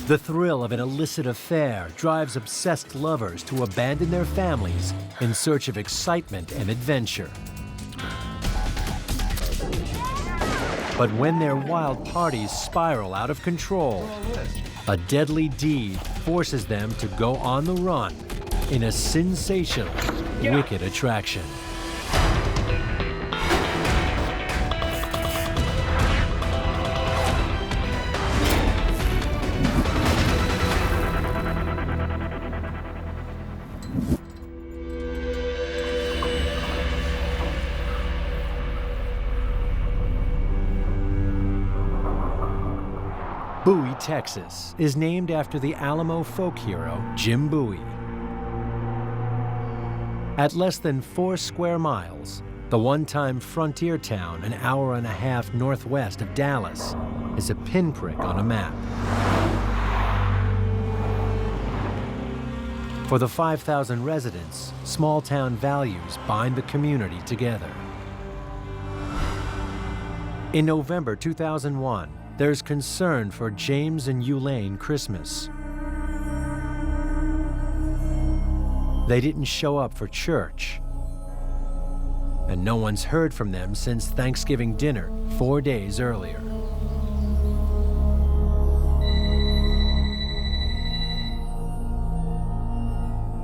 The thrill of an illicit affair drives obsessed lovers to abandon their families in search of excitement and adventure. But when their wild parties spiral out of control, a deadly deed forces them to go on the run in a sensational, wicked attraction. Bowie, Texas, is named after the Alamo folk hero Jim Bowie. At less than 4 square miles, the one-time frontier town an hour and a half northwest of Dallas is a pinprick on a map. For the 5,000 residents, small-town values bind the community together. In November 2001, there's concern for James and Ulane Christmas. They didn't show up for church, and no one's heard from them since Thanksgiving dinner 4 days earlier.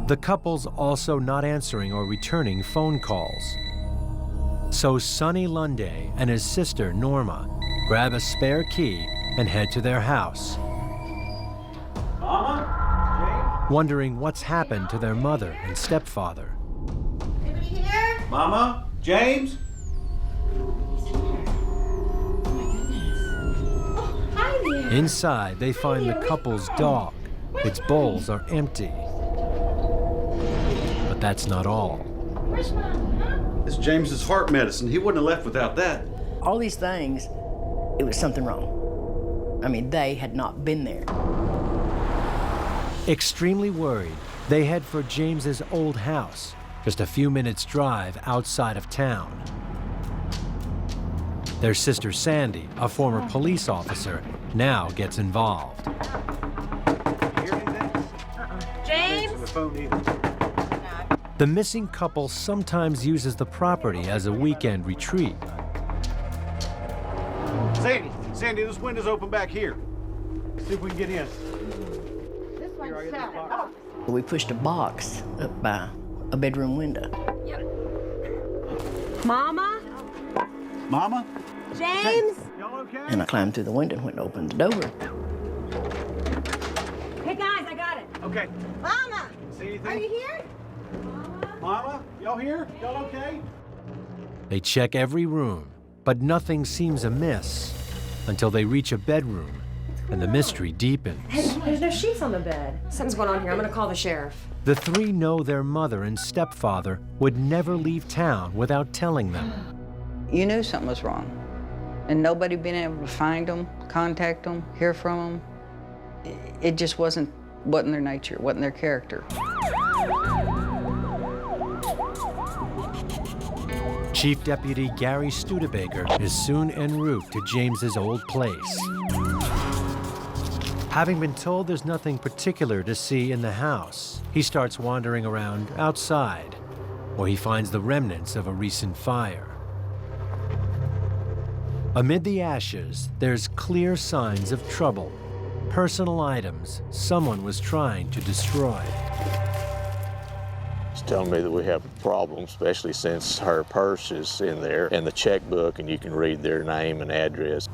The couple's also not answering or returning phone calls. So Sonny Lunday and his sister Norma grab a spare key and head to their house. Mama? James? Wondering what's happened to their mother and stepfather. Anybody here? Mama? James? Oh, hi there. Inside, they find the couple's dog. Its bowls are empty. But that's not all. Where's Mom, huh? It's James's heart medicine. He wouldn't have left without that. All these things, it was something wrong. I mean, they had not been there. Extremely worried, they head for James's old house, just a few minutes' drive outside of town. Their sister Sandy, a former police officer, now gets involved. Hear anything? James? The phone either. The missing couple sometimes uses the property as a weekend retreat. Sandy, this window's open back here. See if we can get in. This one's shut. We pushed a box up by a bedroom window. Mama? Mama? James? Y'all okay? And I climbed through the window and went and opened the door. Hey guys, I got it. Okay. Mama, See anything? are you here? Mama? Y'all here? Y'all okay? They check every room, but nothing seems amiss until they reach a bedroom and the mystery deepens. Hey, there's no sheets on the bed. Something's going on here. I'm gonna call the sheriff. The three know their mother and stepfather would never leave town without telling them. You knew something was wrong. And nobody been able to find them, contact them, hear from them. It just wasn't their nature, wasn't their character. Chief Deputy Gary Studebaker is soon en route to James's old place. Having been told there's nothing particular to see in the house, he starts wandering around outside, where he finds the remnants of a recent fire. Amid the ashes, there's clear signs of trouble, personal items someone was trying to destroy. It's telling me that we have a problem, especially since her purse is in there and the checkbook, and you can read their name and address.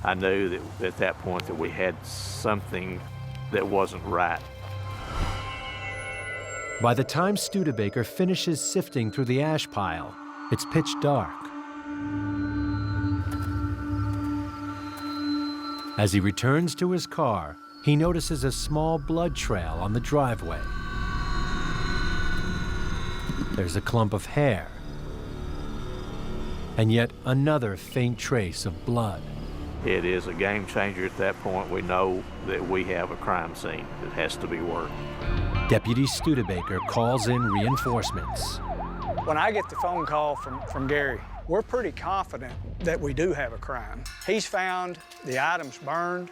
I knew that at that point that we had something that wasn't right. By the time Studebaker finishes sifting through the ash pile, it's pitch dark. As he returns to his car, he notices a small blood trail on the driveway. There's a clump of hair, and yet another faint trace of blood. It is a game changer at that point. We know that we have a crime scene that has to be worked. Deputy Studebaker calls in reinforcements. When I get the phone call from Gary, we're pretty confident that we do have a crime. He's found the items burned.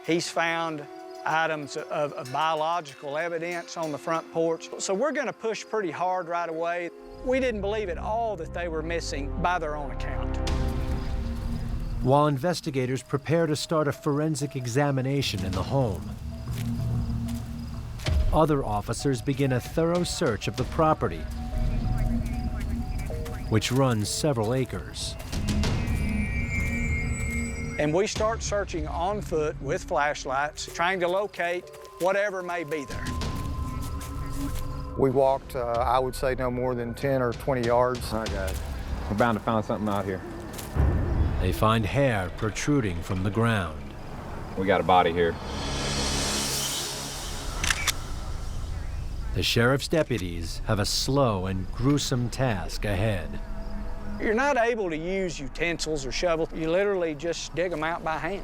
He's found items of biological evidence on the front porch. So we're going to push pretty hard right away. We didn't believe at all that they were missing by their own account. While investigators prepare to start a forensic examination in the home, other officers begin a thorough search of the property, which runs several acres. And we start searching on foot with flashlights, trying to locate whatever may be there. We walked, I would say, no more than 10 or 20 yards. All right, guys. We're bound to find something out here. They find hair protruding from the ground. We got a body here. The sheriff's deputies have a slow and gruesome task ahead. You're not able to use utensils or shovels. You literally just dig them out by hand.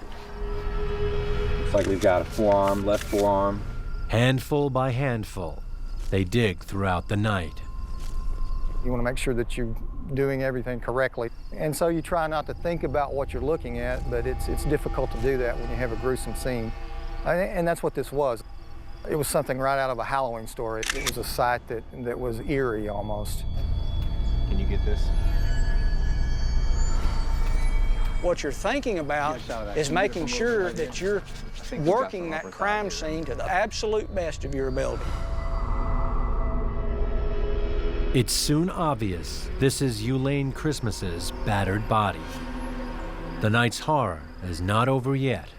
Looks like we've got a forearm, left forearm. Handful by handful, they dig throughout the night. You want to make sure that you're doing everything correctly. And so you try not to think about what you're looking at, but it's difficult to do that when you have a gruesome scene. And that's what this was. It was something right out of a Halloween story. It was a sight that was eerie almost. Can you get this? What you're thinking about is making sure that you're working that crime scene to the absolute best of your ability. It's soon obvious this is Ulane Christmas's battered body. The night's horror is not over yet.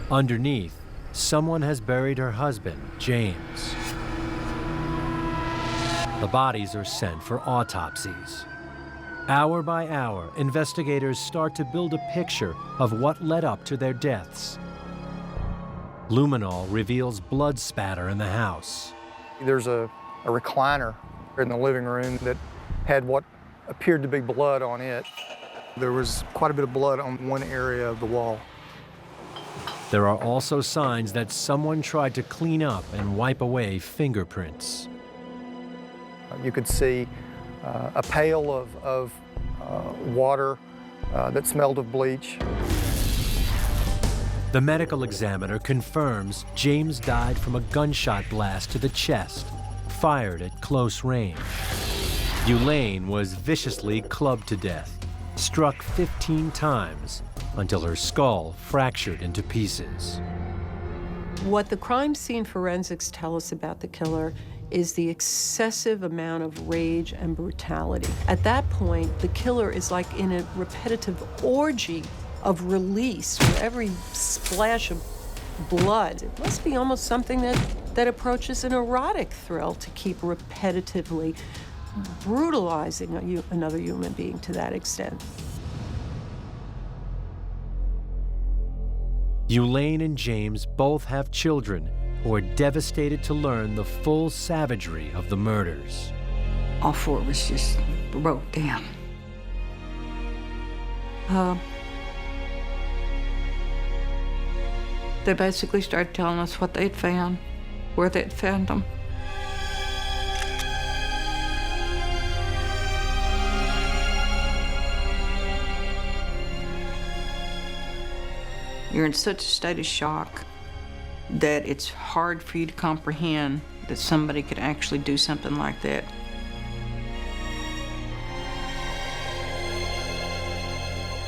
Underneath, someone has buried her husband, James. The bodies are sent for autopsies. Hour by hour, investigators start to build a picture of what led up to their deaths. Luminol reveals blood spatter in the house. There's a recliner in the living room that had what appeared to be blood on it. There was quite a bit of blood on one area of the wall. There are also signs that someone tried to clean up and wipe away fingerprints. You could see a pail of water that smelled of bleach. The medical examiner confirms James died from a gunshot blast to the chest, fired at close range. Ulane was viciously clubbed to death, struck 15 times until her skull fractured into pieces. What the crime scene forensics tell us about the killer is the excessive amount of rage and brutality. At that point, the killer is like in a repetitive orgy of release for every splash of blood. It must be almost something that approaches an erotic thrill to keep repetitively brutalizing another human being to that extent. Ulane and James both have children who are devastated to learn the full savagery of the murders. All four of us just broke down. They basically started telling us what they'd found, where they'd found them. You're in such a state of shock that it's hard for you to comprehend that somebody could actually do something like that.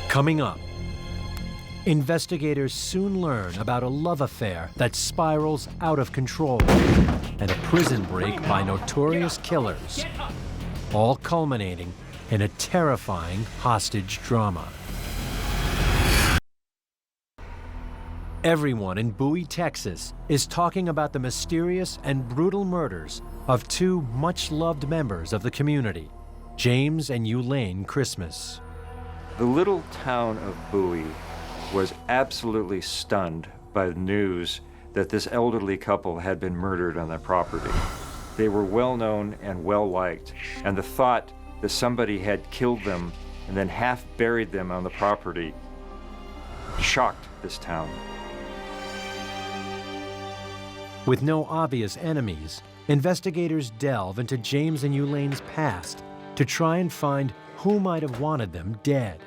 Coming up, investigators soon learn about a love affair that spirals out of control and a prison break by notorious killers, all culminating in a terrifying hostage drama. Everyone in Bowie, Texas is talking about the mysterious and brutal murders of two much-loved members of the community, James and Ulane Christmas. The little town of Bowie was absolutely stunned by the news that this elderly couple had been murdered on their property. They were well-known and well-liked, and the thought that somebody had killed them and then half buried them on the property shocked this town. With no obvious enemies, investigators delve into James and Ulane's past to try and find who might have wanted them dead.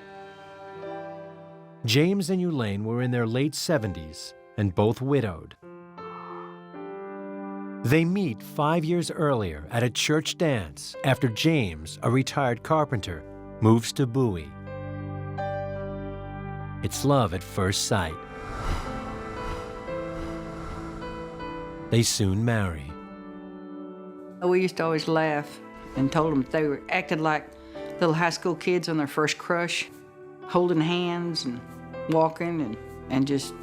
James and Ulane were in their late 70s and both widowed. They meet 5 years earlier at a church dance after James, a retired carpenter, moves to Bowie. It's love at first sight. They soon marry. We used to always laugh and told them they were acted like little high school kids on their first crush, holding hands and walking and just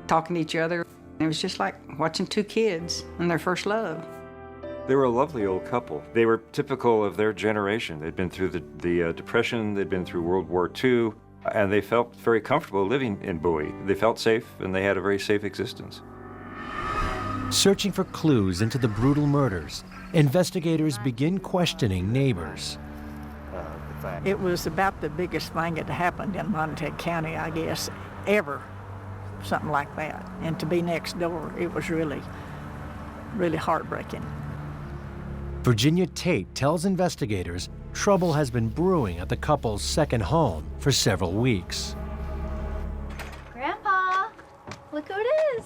talking to each other. It was just like watching two kids and their first love. They were a lovely old couple. They were typical of their generation. They'd been through the Depression, they'd been through World War II, and they felt very comfortable living in Bowie. They felt safe, and they had a very safe existence. Searching for clues into the brutal murders, investigators begin questioning neighbors. It was about the biggest thing that happened in Montague County, I guess, ever. Something like that. And to be next door, it was really, really heartbreaking. Virginia Tate tells investigators trouble has been brewing at the couple's second home for several weeks. Grandpa, look who it is.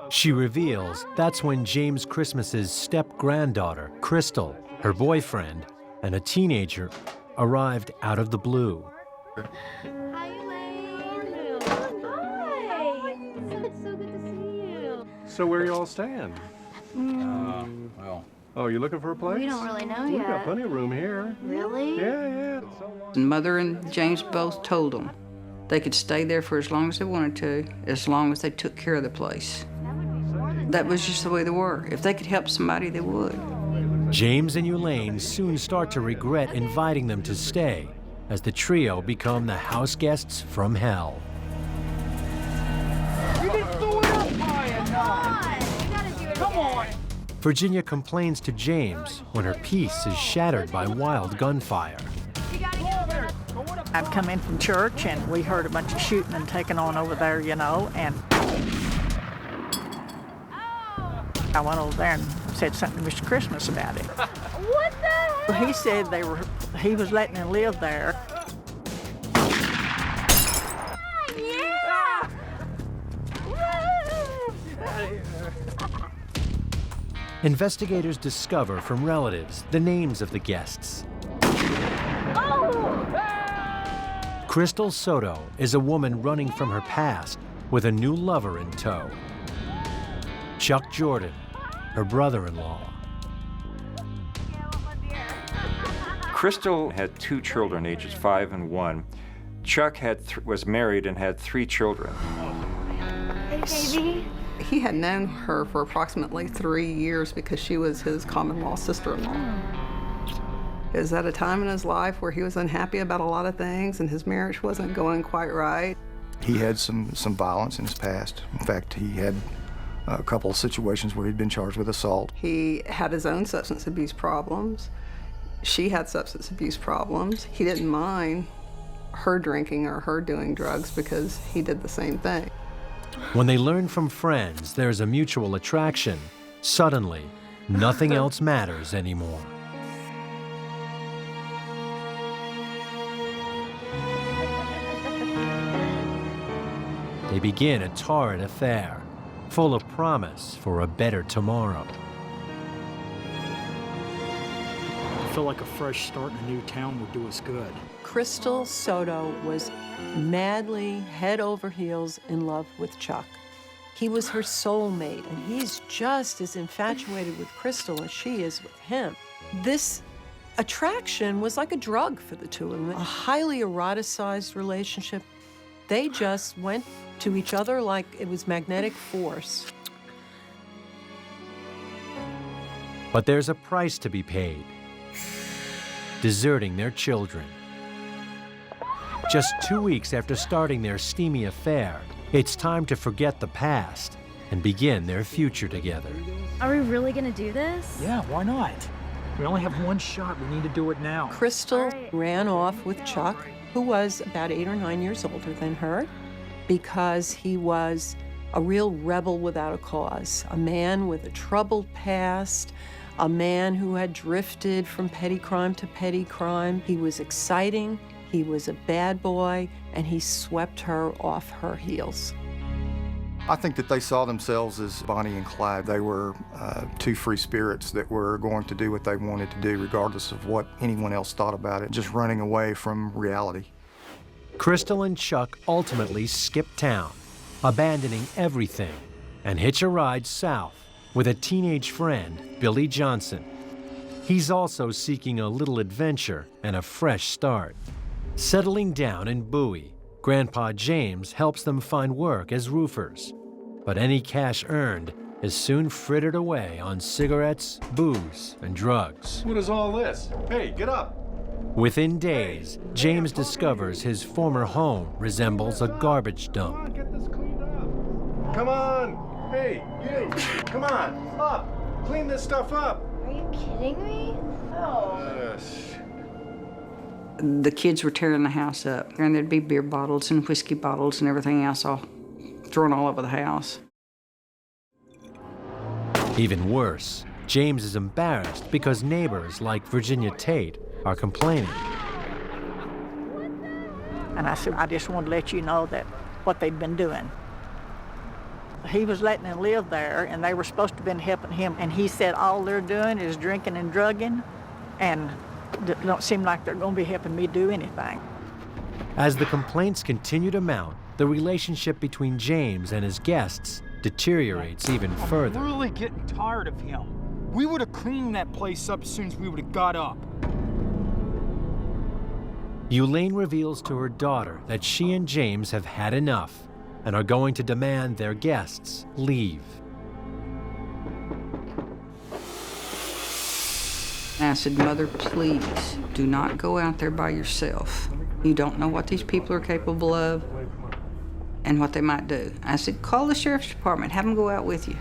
She reveals that's when James Christmas's step-granddaughter, Crystal, her boyfriend, and a teenager arrived out of the blue. Hi, Elaine. Hi. It's so good to see you. So where you all staying? Well. Oh, you looking for a place? We don't really know We've yet. got plenty of room here. Really? Yeah. And Mother and James both told them they could stay there for as long as they wanted to, as long as they took care of the place. That was just the way they were. If they could help somebody, they would. James and Ulane soon start to regret inviting them to stay, as the trio become the house guests from hell. You didn't throw it up high enough. Come on. Virginia complains to James when her peace is shattered by wild gunfire. I'd come in from church and we heard a bunch of shooting and taking on over there, you know, and I went over there and said something to Mr. Christmas about it. What the hell? He said he was letting him live there. Yeah! Investigators discover from relatives the names of the guests. Crystal Soto is a woman running from her past with a new lover in tow. Chuck Jordan, her brother-in-law. Crystal had two children, ages 5 and 1. Chuck was married and had 3 children. Hey, baby. He had known her for approximately 3 years because she was his common-law sister-in-law. It was at a time in his life where he was unhappy about a lot of things and his marriage wasn't going quite right. He had some violence in his past. In fact, he had a couple of situations where he'd been charged with assault. He had his own substance abuse problems. She had substance abuse problems. He didn't mind her drinking or her doing drugs because he did the same thing. When they learn from friends there's a mutual attraction, suddenly, nothing else matters anymore. They begin a torrid affair, full of promise for a better tomorrow. I feel like a fresh start in a new town would do us good. Crystal Soto was madly, head over heels in love with Chuck. He was her soulmate, and he's just as infatuated with Crystal as she is with him. This attraction was like a drug for the two of them, a highly eroticized relationship. They just went to each other like it was magnetic force. But there's a price to be paid: deserting their children. Just 2 weeks after starting their steamy affair, it's time to forget the past and begin their future together. Are we really gonna do this? Yeah, why not? We only have one shot. We need to do it now. Crystal ran off with Chuck, who was about 8 or 9 years older than her, because he was a real rebel without a cause, a man with a troubled past, a man who had drifted from petty crime to petty crime. He was exciting, he was a bad boy, and he swept her off her heels. I think that they saw themselves as Bonnie and Clyde. They were two free spirits that were going to do what they wanted to do regardless of what anyone else thought about it, just running away from reality. Crystal and Chuck ultimately skip town, abandoning everything, and hitch a ride south with a teenage friend, Billy Johnson. He's also seeking a little adventure and a fresh start. Settling down in Bowie, Grandpa James helps them find work as roofers. But any cash earned is soon frittered away on cigarettes, booze, and drugs. What is all this? Hey, get up! Within days, James discovers his former home resembles a garbage dump. Get this cleaned up. Come on! Hey, you! Come on, up! Clean this stuff up! Are you kidding me? No. Yes. The kids were tearing the house up, and there'd be beer bottles and whiskey bottles and everything else all thrown all over the house. Even worse, James is embarrassed because neighbors like Virginia Tate are complaining. And I said, I just wanted to let you know that what they'd been doing. He was letting them live there, and they were supposed to have been helping him, and he said all they're doing is drinking and drugging, and it don't seem like they're going to be helping me do anything. As the complaints continue to mount, the relationship between James and his guests deteriorates even further. I'm really getting tired of him. We would have cleaned that place up as soon as we would have got up. Ulane reveals to her daughter that she and James have had enough and are going to demand their guests leave. I said, Mother, please do not go out there by yourself. You don't know what these people are capable of and what they might do. I said, call the sheriff's department, have them go out with you.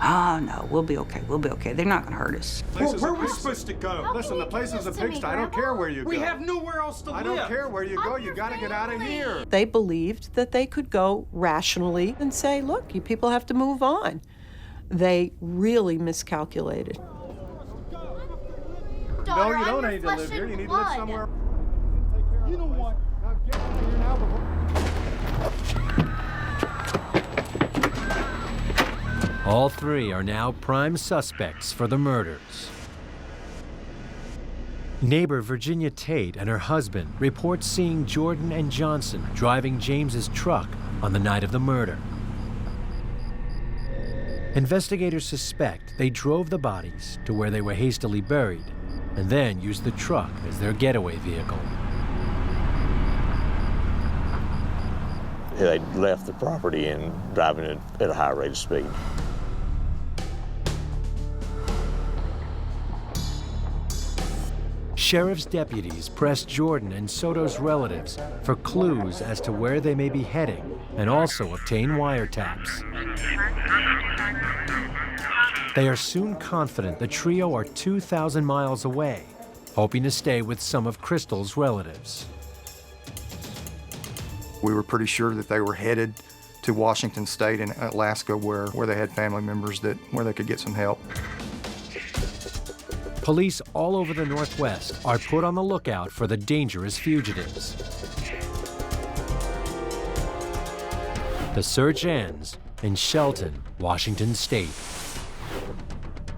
Oh, no, we'll be okay, we'll be okay. They're not gonna hurt us. Where are we supposed to go? Listen, the place is a pigsty. I don't care where you go. We have nowhere else to live. I don't care where you go. You gotta get out of here. They believed that they could go rationally and say, look, you people have to move on. They really miscalculated. No, you don't need to live here. You need to live somewhere. You know what? Now get out of here now before... All three are now prime suspects for the murders. Neighbor Virginia Tate and her husband report seeing Jordan and Johnson driving James's truck on the night of the murder. Investigators suspect they drove the bodies to where they were hastily buried and then used the truck as their getaway vehicle. They left the property and driving it at a high rate of speed. Sheriff's deputies pressed Jordan and Soto's relatives for clues as to where they may be heading and also obtain wiretaps. They are soon confident the trio are 2,000 miles away, hoping to stay with some of Crystal's relatives. We were pretty sure that they were headed to Washington State and Alaska where they had family members where they could get some help. Police all over the Northwest are put on the lookout for the dangerous fugitives. The search ends in Shelton, Washington State.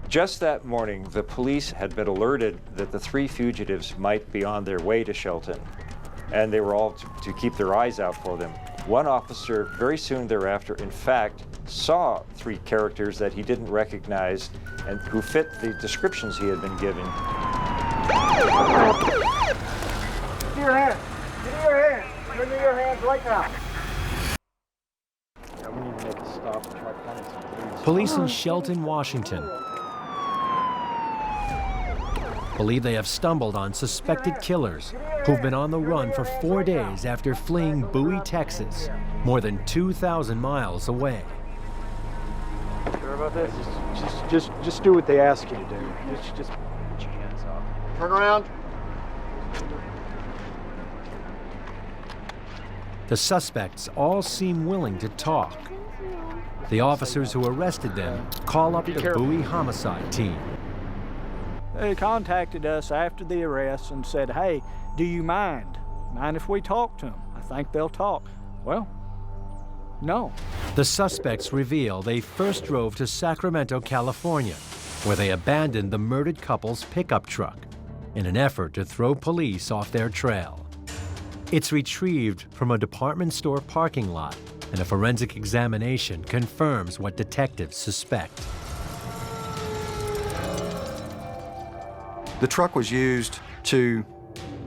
Just that morning, the police had been alerted that the three fugitives might be on their way to Shelton, and they were all to keep their eyes out for them. One officer very soon thereafter, in fact, saw three characters that he didn't recognize and who fit the descriptions he had been given. Give me your hands. Give me your hands. Give me your hands right now. Yeah, we need to make a stop and try to find some leads. Police in Shelton, Washington believe they have stumbled on suspected killers who've been on the run for 4 days after fleeing Bowie, Texas, more than 2,000 miles away. Sure about this? Just do what they ask you to do. Just put your hands up. Turn around. The suspects all seem willing to talk. The officers who arrested them call up the Bowie homicide team. They contacted us after the arrest and said, hey, do you mind? Mind if we talk to them? I think they'll talk. Well, no. The suspects reveal they first drove to Sacramento, California, where they abandoned the murdered couple's pickup truck in an effort to throw police off their trail. It's retrieved from a department store parking lot, and a forensic examination confirms what detectives suspect. The truck was used to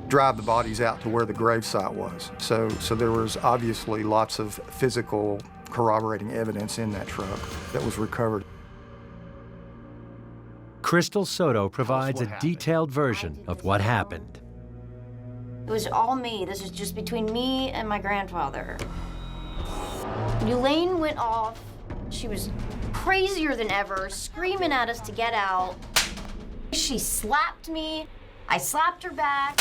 drive the bodies out to where the grave site was. So there was obviously lots of physical corroborating evidence in that truck that was recovered. Crystal Soto provides a detailed version of what happened. It was all me. This was just between me and my grandfather. Ulane went off. She was crazier than ever, screaming at us to get out. She slapped me. I slapped her back.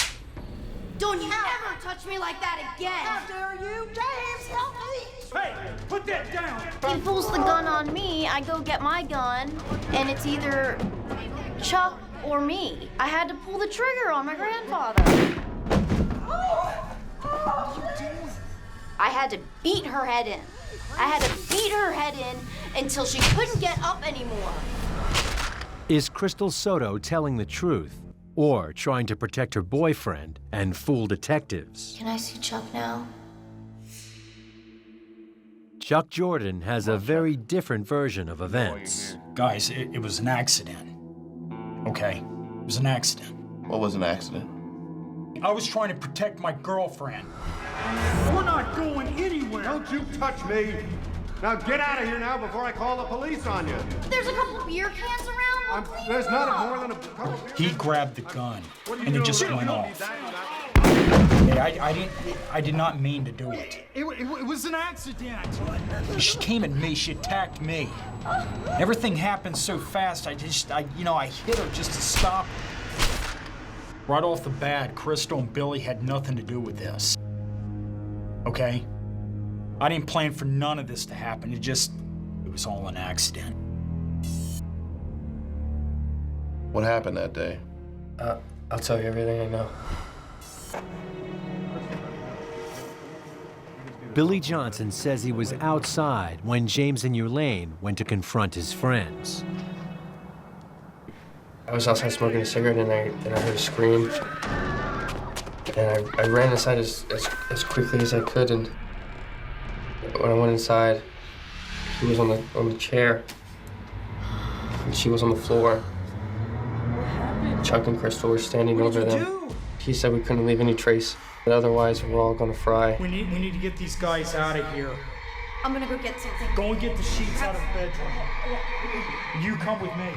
Don't you ever touch me like that again! How dare you, James? Help me! Hey, put that down! He pulls the gun on me. I go get my gun, and it's either Chuck or me. I had to pull the trigger on my grandfather. I had to beat her head in. I had to beat her head in until she couldn't get up anymore. Is Crystal Soto telling the truth or trying to protect her boyfriend and fool detectives? Can I see Chuck now? Chuck Jordan has a very different version of events. Guys, it was an accident. Okay? It was an accident. What was an accident? I was trying to protect my girlfriend. We're not going anywhere. Don't you touch me. Now get out of here now before I call the police on you. There's a couple beer cans around. There's not more than a couple beer cans. He grabbed the gun, and it just went off. Hey, I did not mean to do it. It was an accident. She came at me, she attacked me. Everything happened so fast, I hit her just to stop her. Right off the bat, Crystal and Billy had nothing to do with this. Okay? I didn't plan for none of this to happen. It was all an accident. What happened that day? I'll tell you everything I know. Billy Johnson says he was outside when James and Ulane went to confront his friends. I was outside smoking a cigarette and I heard a scream. And I ran inside as quickly as I could, and when I went inside, he was on the chair, and she was on the floor. Chuck and Crystal were standing over them. He said we couldn't leave any trace, but otherwise we're all gonna fry. We need to get these guys out of here. I'm gonna go get something. Go and get the sheets out of the bedroom. You come with me.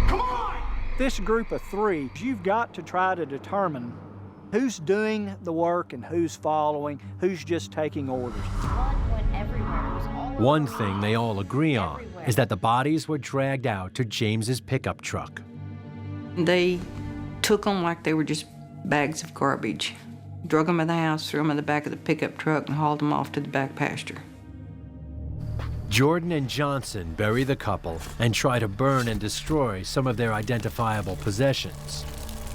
Come on! This group of three, you've got to try to determine who's doing the work and who's following, who's just taking orders. Blood went everywhere. It was all One thing they all agree on is that the bodies were dragged out to James's pickup truck. They took them like they were just bags of garbage, drug them in the house, threw them in the back of the pickup truck, and hauled them off to the back pasture. Jordan and Johnson bury the couple and try to burn and destroy some of their identifiable possessions.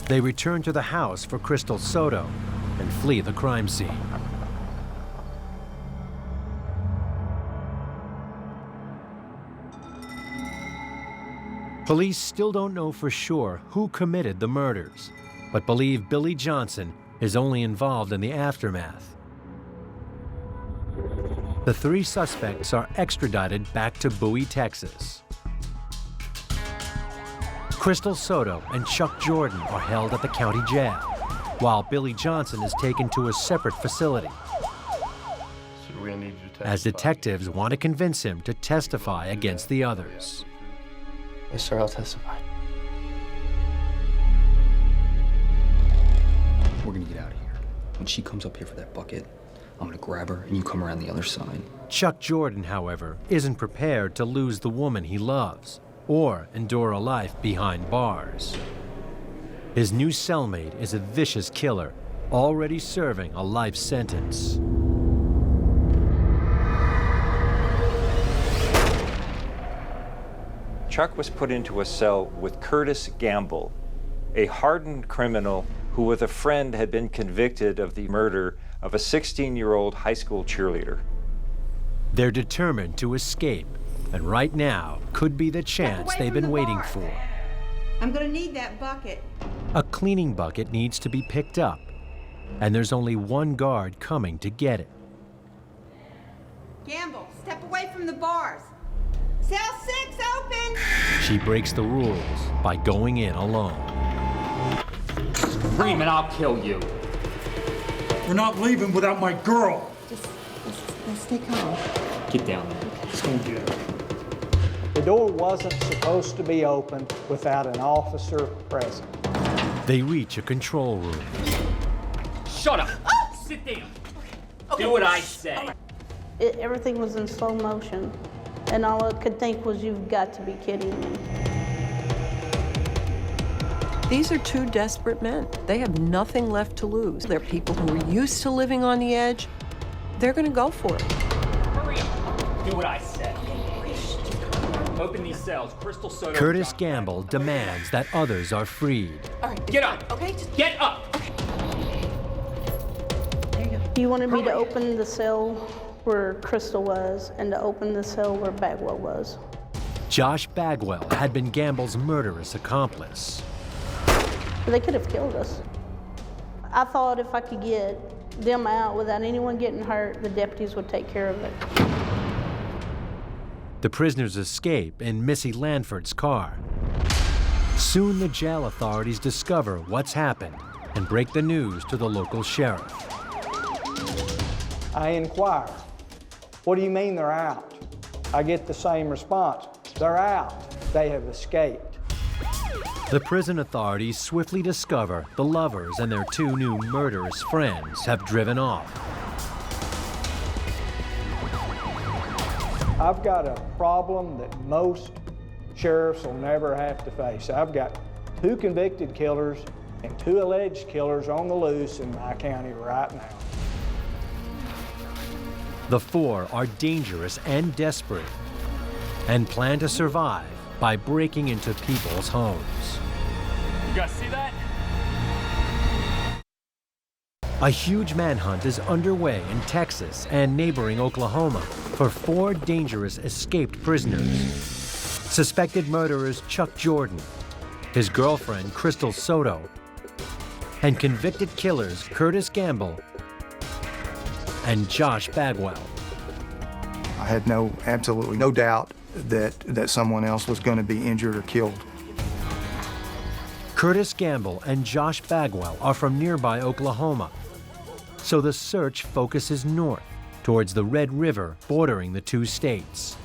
They return to the house for Crystal Soto and flee the crime scene. Police still don't know for sure who committed the murders, but believe Billy Johnson is only involved in the aftermath. The three suspects are extradited back to Bowie, Texas. Crystal Soto and Chuck Jordan are held at the county jail, while Billy Johnson is taken to a separate facility, So we're gonna need you to testify. as detectives want to convince him to testify against the others. Yes, sir, I'll testify. We're gonna get out of here. When she comes up here for that bucket, I'm gonna grab her and you come around the other side. Chuck Jordan, however, isn't prepared to lose the woman he loves or endure a life behind bars. His new cellmate is a vicious killer, already serving a life sentence. Chuck was put into a cell with Curtis Gamble, a hardened criminal who with a friend had been convicted of the murder of a 16-year-old high school cheerleader. They're determined to escape, and right now could be the chance they've been waiting for. I'm gonna need that bucket. A cleaning bucket needs to be picked up, and there's only one guard coming to get it. Gamble, step away from the bars. Cell 6 open! She breaks the rules by going in alone. Scream and I'll kill you. We're not leaving without my girl. Let's stay calm. Get down there. Let's go get her. The door wasn't supposed to be opened without an officer present. They reach a control room. Shut up! Sit down. Do what I say. Everything was in slow motion, and all I could think was, you've got to be kidding me. These are two desperate men. They have nothing left to lose. They're people who are used to living on the edge. They're going to go for it. Hurry up. Do what I say. Open these cells. Crystal Soto. Curtis Gamble demands that others are freed. All right, get up. Okay, just get up. You wanted me to open the cell where Crystal was and to open the cell where Bagwell was. Josh Bagwell had been Gamble's murderous accomplice. They could have killed us. I thought if I could get them out without anyone getting hurt, the deputies would take care of it. The prisoners escape in Missy Lanford's car. Soon the jail authorities discover what's happened and break the news to the local sheriff. I inquire, what do you mean they're out? I get the same response, they're out, they have escaped. The prison authorities swiftly discover the lovers and their two new murderous friends have driven off. I've got a problem that most sheriffs will never have to face. I've got 2 convicted killers and 2 alleged killers on the loose in my county right now. The 4 are dangerous and desperate and plan to survive by breaking into people's homes. You guys see that? A huge manhunt is underway in Texas and neighboring Oklahoma for 4 dangerous escaped prisoners. Suspected murderers Chuck Jordan, his girlfriend Crystal Soto, and convicted killers Curtis Gamble and Josh Bagwell. I had absolutely no doubt that someone else was going to be injured or killed. Curtis Gamble and Josh Bagwell are from nearby Oklahoma, so the search focuses north towards the Red River bordering the 2 states.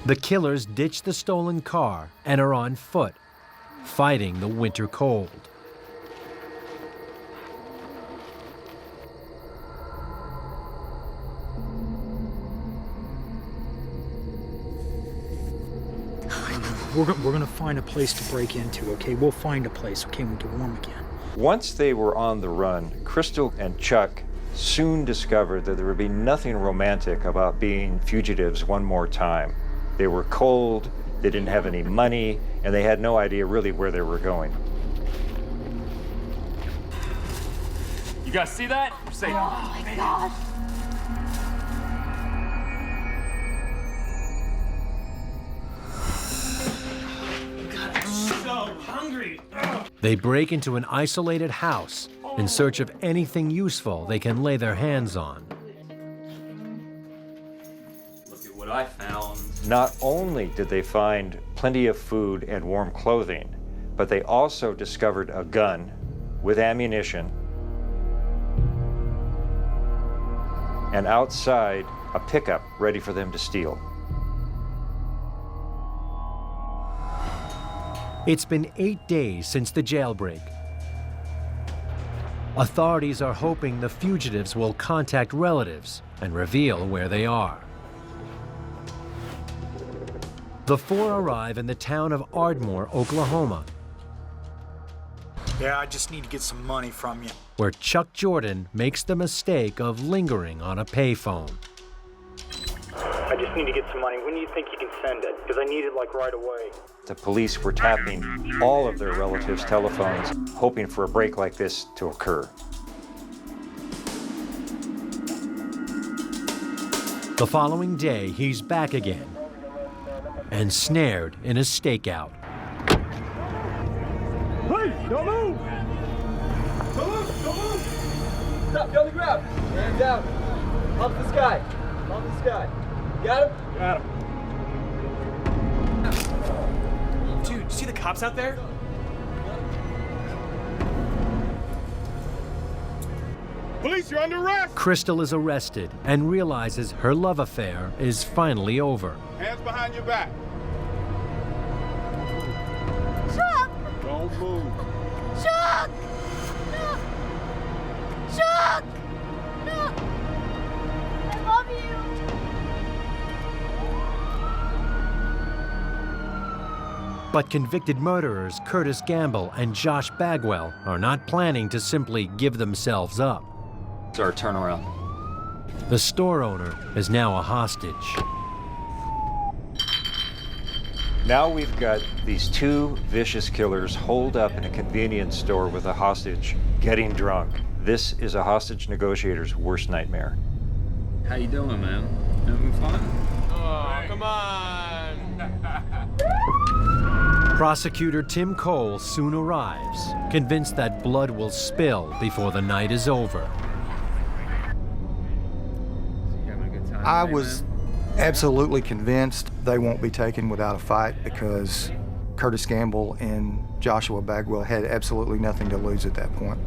The killers ditch the stolen car and are on foot, fighting the winter cold. We're going to find a place to break into, okay? We'll find a place, okay, when we get warm again. Once they were on the run, Crystal and Chuck soon discovered that there would be nothing romantic about being fugitives one more time. They were cold, they didn't have any money, and they had no idea really where they were going. You guys see that? We're safe. Oh my gosh. So hungry. They break into an isolated house in search of anything useful they can lay their hands on. Look at what I found. Not only did they find plenty of food and warm clothing, but they also discovered a gun with ammunition, and outside, a pickup ready for them to steal. It's been 8 days since the jailbreak. Authorities are hoping the fugitives will contact relatives and reveal where they are. The 4 arrive in the town of Ardmore, Oklahoma, Yeah, I just need to get some money from you. where Chuck Jordan makes the mistake of lingering on a payphone. I just need to get some money. When do you think you can send it? Because I need it like right away. The police were tapping all of their relatives' telephones, hoping for a break like this to occur. The following day, he's back again and snared in a stakeout. Please, don't move! Don't move! Don't move! Stop, get on the ground. Hands down. Up the sky. Up the sky. Got him? Got him. Dude, you see the cops out there? Police, you're under arrest! Crystal is arrested and realizes her love affair is finally over. Hands behind your back. Chuck! Don't move. Chuck! No! Chuck! No! I love you! But convicted murderers Curtis Gamble and Josh Bagwell are not planning to simply give themselves up. It's our turnaround. The store owner is now a hostage. Now we've got these two vicious killers holed up in a convenience store with a hostage, getting drunk. This is a hostage negotiator's worst nightmare. How you doing, man? Having fun? Oh, come on! Prosecutor Tim Cole soon arrives, convinced that blood will spill before the night is over. I was absolutely convinced they won't be taken without a fight because Curtis Gamble and Joshua Bagwell had absolutely nothing to lose at that point.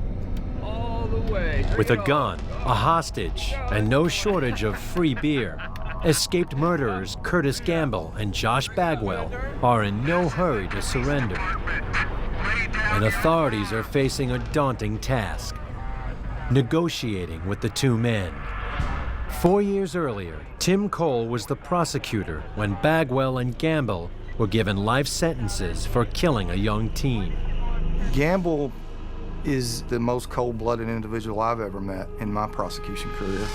All the way. With a gun, a hostage, and no shortage of free beer, escaped murderers Curtis Gamble and Josh Bagwell are in no hurry to surrender. And authorities are facing a daunting task: negotiating with the two men. 4 years earlier, Tim Cole was the prosecutor when Bagwell and Gamble were given life sentences for killing a young teen. Gamble is the most cold-blooded individual I've ever met in my prosecution career.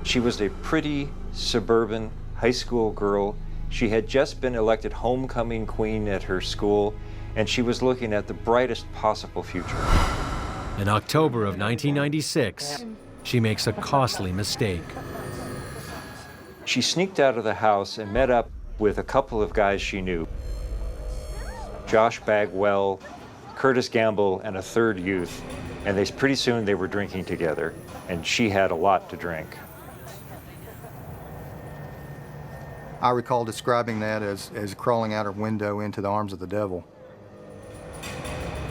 She was a pretty suburban high school girl. She had just been elected homecoming queen at her school, and she was looking at the brightest possible future. In October of 1996, she makes a costly mistake. She sneaked out of the house and met up with a couple of guys she knew. Josh Bagwell, Curtis Gamble, and a third youth, and pretty soon they were drinking together, and she had a lot to drink. I recall describing that as crawling out her window into the arms of the devil.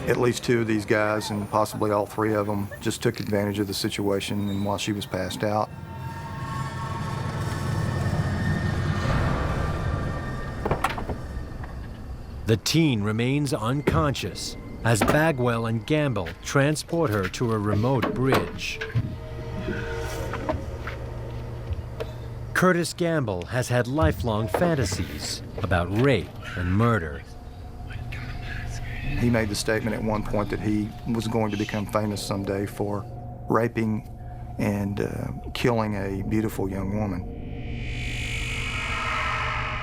At least two of these guys, and possibly all three of them, just took advantage of the situation and while she was passed out. The teen remains unconscious as Bagwell and Gamble transport her to a remote bridge. Curtis Gamble has had lifelong fantasies about rape and murder. He made the statement at one point that he was going to become famous someday for raping and killing a beautiful young woman.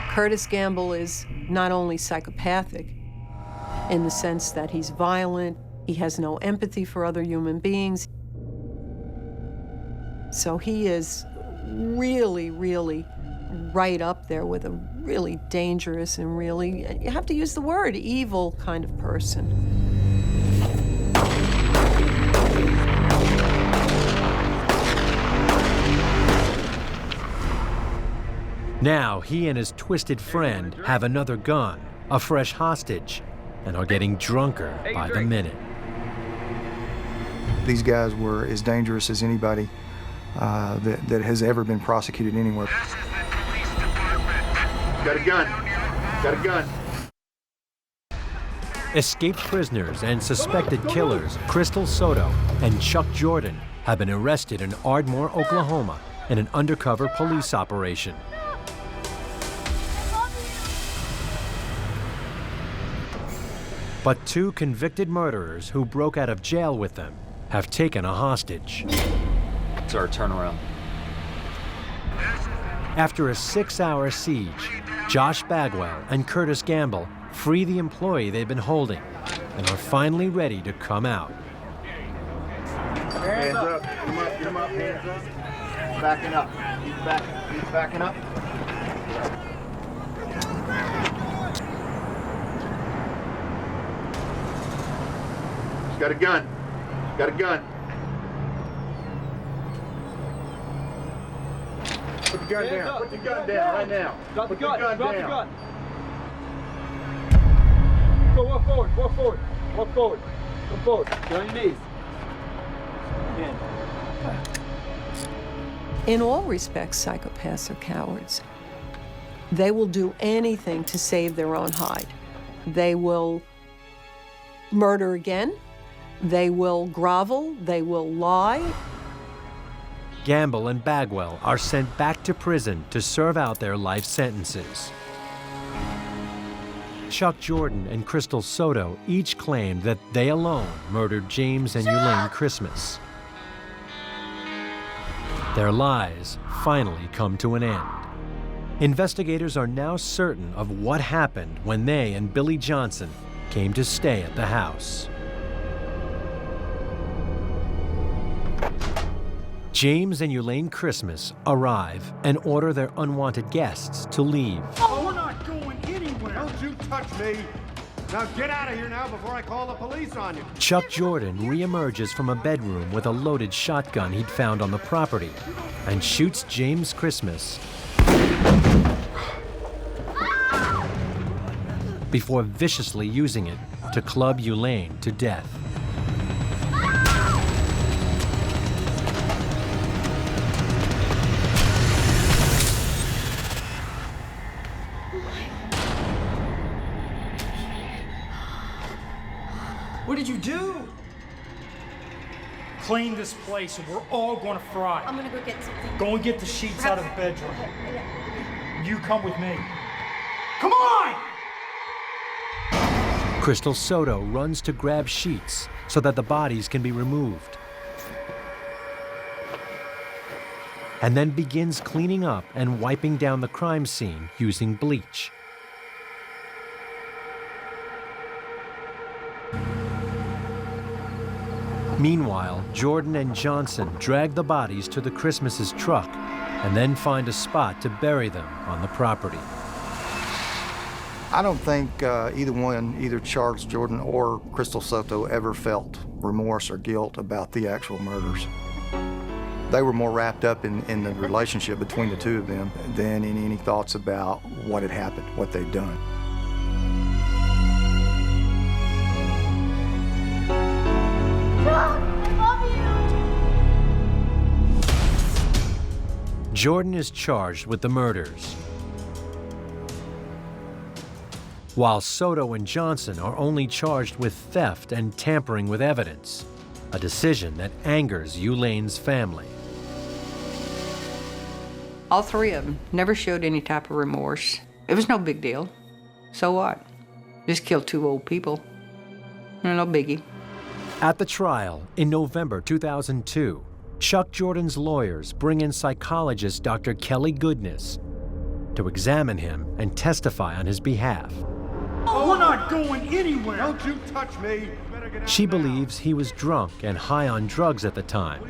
Curtis Gamble is not only psychopathic in the sense that he's violent, he has no empathy for other human beings. So he is really, really right up there with a really dangerous and really, you have to use the word, evil kind of person. Now he and his twisted friend have another gun, a fresh hostage, and are getting drunker by the minute. These guys were as dangerous as anybody that has ever been prosecuted anywhere. Got a gun. Got a gun. Escaped prisoners and suspected killers Crystal Soto and Chuck Jordan have been arrested in Ardmore, Oklahoma in an undercover police operation. But two convicted murderers who broke out of jail with them have taken a hostage. It's our turnaround. After a 6-hour siege, Josh Bagwell and Curtis Gamble free the employee they've been holding and are finally ready to come out. Hands up. Come up, come up. up, hands up. Backing up. Keep backing up. He's got a gun. Got a gun. Put the gun down. Put the gun down right now. Drop the Put gun. the gun Drop the down. gun. Go, walk forward. Walk forward. Walk forward. Come forward. Get on your knees. Again. In all respects, psychopaths are cowards. They will do anything to save their own hide. They will murder again. They will grovel. They will lie. Gamble and Bagwell are sent back to prison to serve out their life sentences. Chuck Jordan and Crystal Soto each claimed that they alone murdered James and Ulane Christmas. Their lies finally come to an end. Investigators are now certain of what happened when they and Billy Johnson came to stay at the house. James and Ulane Christmas arrive and order their unwanted guests to leave. Oh, we're not going anywhere. Don't you touch me. Now get out of here now before I call the police on you. Chuck Jordan reemerges from a bedroom with a loaded shotgun he'd found on the property and shoots James Christmas before viciously using it to club Ulane to death. What did you do? Clean this place or we're all gonna fry. I'm gonna go get something. Go and get the sheets out of the bedroom. You come with me. Come on! Crystal Soto runs to grab sheets so that the bodies can be removed, and then begins cleaning up and wiping down the crime scene using bleach. Meanwhile, Jordan and Johnson drag the bodies to the Christmas's truck and then find a spot to bury them on the property. I don't think either Charles Jordan or Crystal Soto ever felt remorse or guilt about the actual murders. They were more wrapped up in the relationship between the two of them than in any thoughts about what had happened, what they'd done. Jordan is charged with the murders, while Soto and Johnson are only charged with theft and tampering with evidence, a decision that angers Ulane's family. All three of them never showed any type of remorse. It was no big deal. So what? Just killed two old people. No biggie. At the trial in November 2002, Chuck Jordan's lawyers bring in psychologist Dr. Kelly Goodness to examine him and testify on his behalf. We're not going anywhere. Don't you touch me. She believes he was drunk and high on drugs at the time.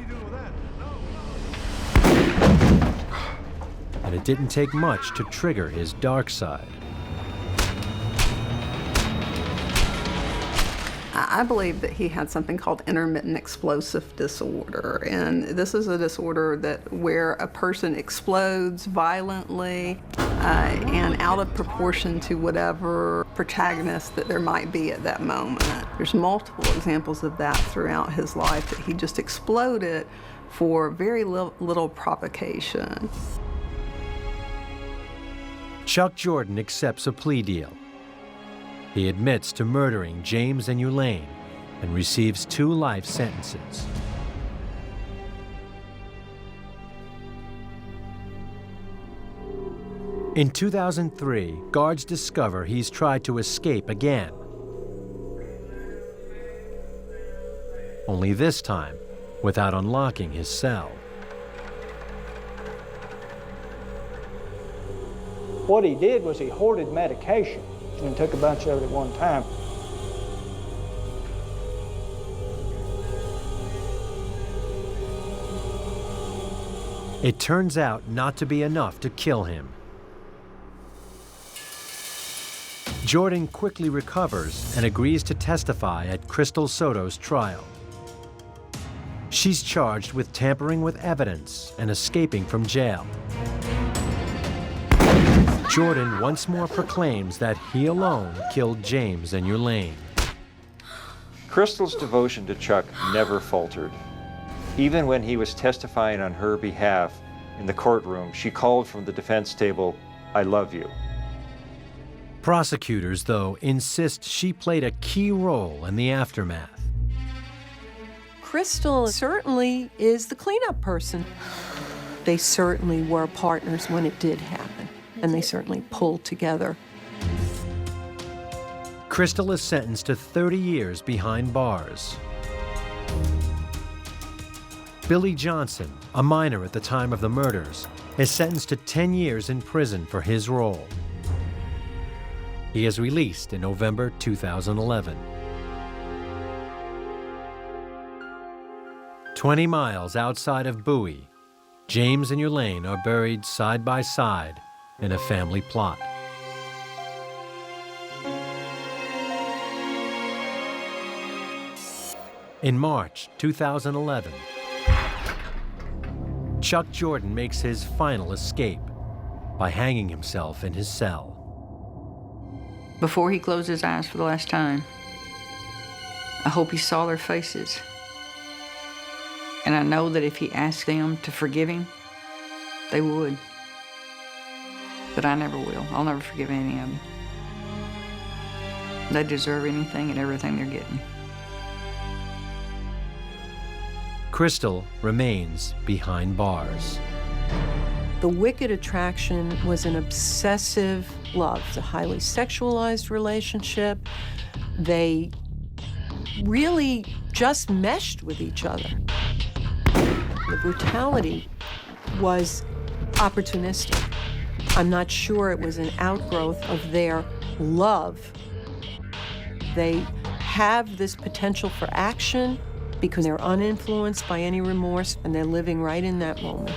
And it didn't take much to trigger his dark side. I believe that he had something called intermittent explosive disorder, and this is a disorder where a person explodes violently and out of proportion to whatever protagonist that there might be at that moment. There's multiple examples of that throughout his life, that he just exploded for very little provocation. Chuck Jordan accepts a plea deal. He admits to murdering James and Ulane and receives 2 life sentences. In 2003, guards discover he's tried to escape again. Only this time, without unlocking his cell. What he did was he hoarded medication and took a bunch of it at one time. It turns out not to be enough to kill him. Jordan quickly recovers and agrees to testify at Crystal Soto's trial. She's charged with tampering with evidence and escaping from jail. Jordan once more proclaims that he alone killed James and Ulane. Crystal's devotion to Chuck never faltered. Even when he was testifying on her behalf in the courtroom, she called from the defense table, "I love you." Prosecutors, though, insist she played a key role in the aftermath. Crystal certainly is the cleanup person. They certainly were partners when it did happen, and they certainly pulled together. Crystal is sentenced to 30 years behind bars. Billy Johnson, a minor at the time of the murders, is sentenced to 10 years in prison for his role. He is released in November 2011. 20 miles outside of Bowie, James and Ulane are buried side by side in a family plot. In March 2011, Chuck Jordan makes his final escape by hanging himself in his cell. Before he closed his eyes for the last time, I hope he saw their faces. And I know that if he asked them to forgive him, they would. But I never will. I'll never forgive any of them. They deserve anything and everything they're getting. Crystal remains behind bars. The wicked attraction was an obsessive love. It's a highly sexualized relationship. They really just meshed with each other. The brutality was opportunistic. I'm not sure it was an outgrowth of their love. They have this potential for action because they're uninfluenced by any remorse and they're living right in that moment.